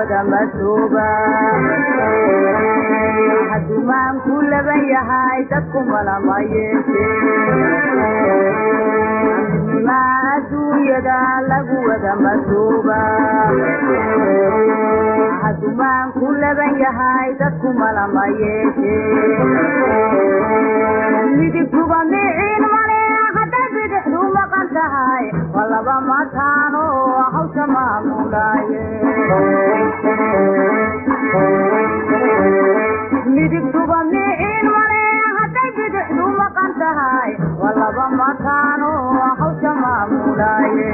wada masuuba hadumaan ku laban yahay dadku malama yeeshee ma adduunyada lagu wada masuuba hadumaan ku laban yahay dadku malama yeeshee midigtuba miciin male hadday bidixdu maqan tahay walaba mataano hawsha maamulaaye midigtuba miciin male hadday bidixdu maqan tahay walaba mataano hawsha maamulaaye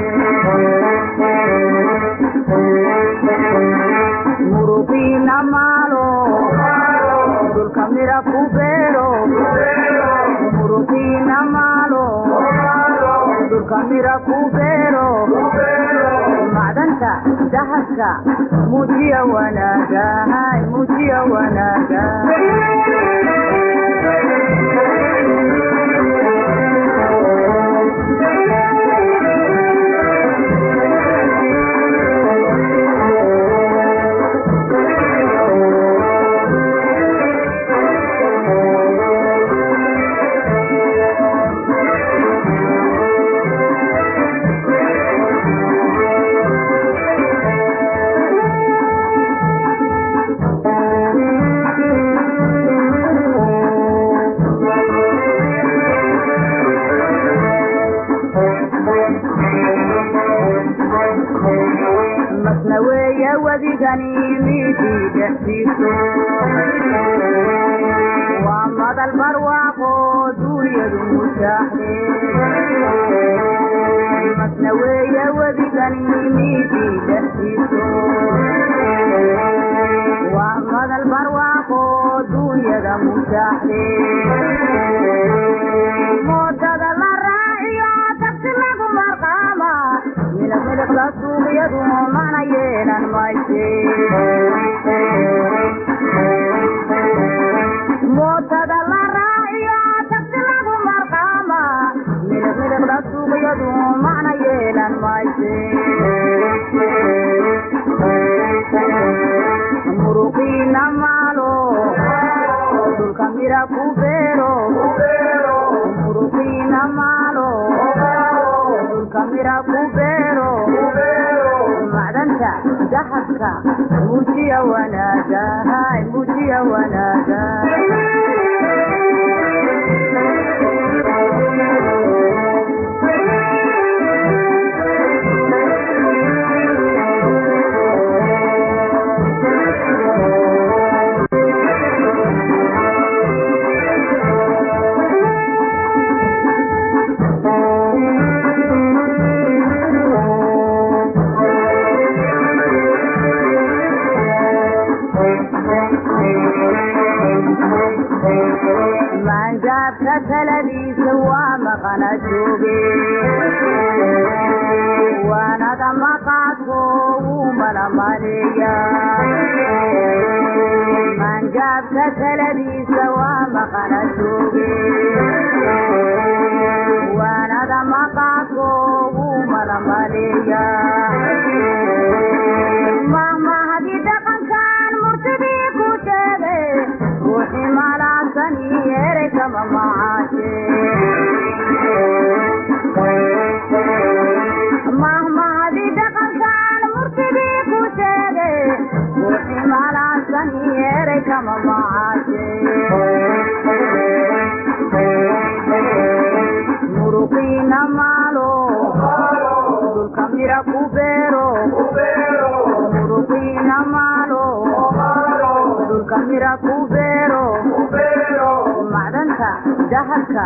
muruqiina maalo dulka mira ku beero muruqiina maalo dulka mira ku beero macdanta dahabka muujiya wanaaga muujiya wanaaga وعمد البرواق دنيا المشاحن مسنوية وبغنيمتي دسيسو وعمد البرواق دنيا المشاحن موتد الراعي تقتلك مرقامة من الملك لسوق يدوم معنا ينا المايسي موتد الراعي تقتلك مرقامة من الملك لسوق يدوم معنا ينا المايسي muruqiina maalo dulka mira ku beero muruqiina maalo dulka mira ku beero macdanta dahabka muujiya wanaaga muujiya wanaaga تلبيس ومغنى جوبي وانا دمقاتو وملا ماليا من جاب تلبيس ومغنى جوبي وانا دمقاتو وملا ماليا مهما هدي دقن كان مرتبي كتابي روحي مالا سنيري كما معاشي مهما هدي دقن كان مرتبي كتابي روحي مالا سنيري كما معاشي muruqiina maalo dulka mira ku beero muruqiina maalo dulka mira ku beero macdanta dahabka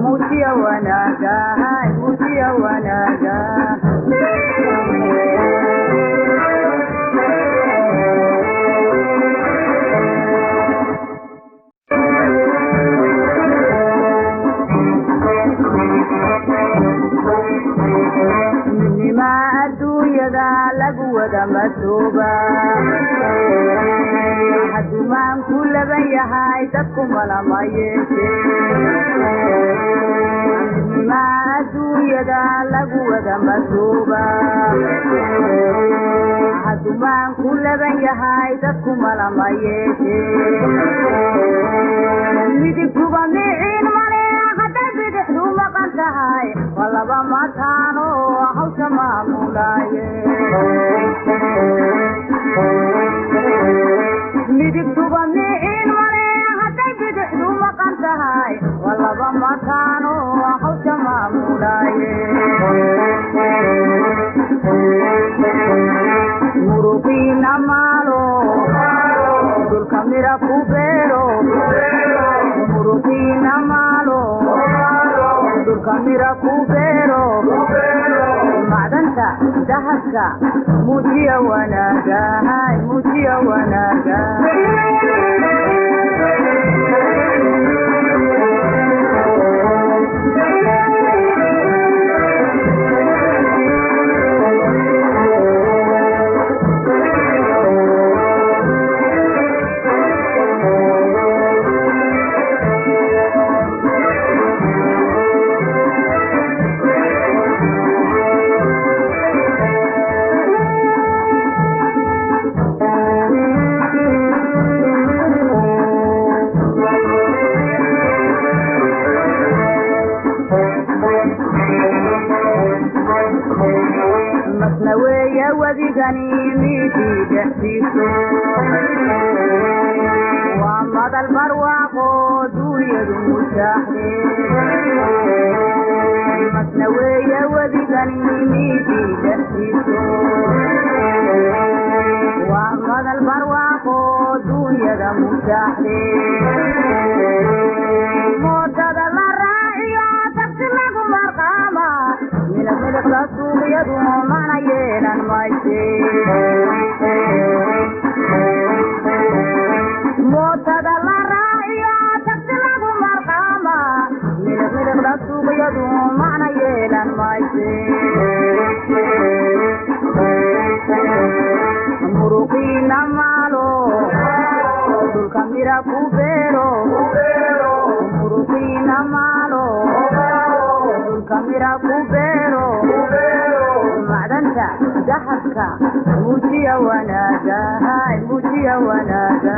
muujiya wanaaga muujiya wanaaga nima adduunyada lagu wada masuuba hadumaan ku laban yahay dadku malama yeeshee nima adduunyada lagu wada masuuba dumaan ku laban yahay dadku malama yeeshee midigtuba miciin male hadday bidixdu maqan tahay waa laba mataano hawsha maamulaaye midigtuba miciin male hadday bidixdu maqan tahay waa laba mataano hawsha maamulaaye muruqiina maalo dulka mira ku beero muruqiina maalo dulka mira ku beero macdanta dahabka muujiya wanaaga muujiya wanaaga masnaweeya wadigani midii dhexdiiso waa madal barwaaqo duunyadu mushaaxde masnaweeya wadigani midii dhexdiiso waa madal barwaaqo duunyada mushaaxde moodada la raaciyo tagsi lagu marqaama milabmilabka suuqyadu mana yeelan mayse mootada la raaciyo tagsi lagu marqaama milabmilabka suuqyadu mana yeelan mayse muruqiina maalo dulka mira ku beero muruqiina maalo dulka mira ku beero macdanta dahabka muujiya wanaaga muujiya wanaaga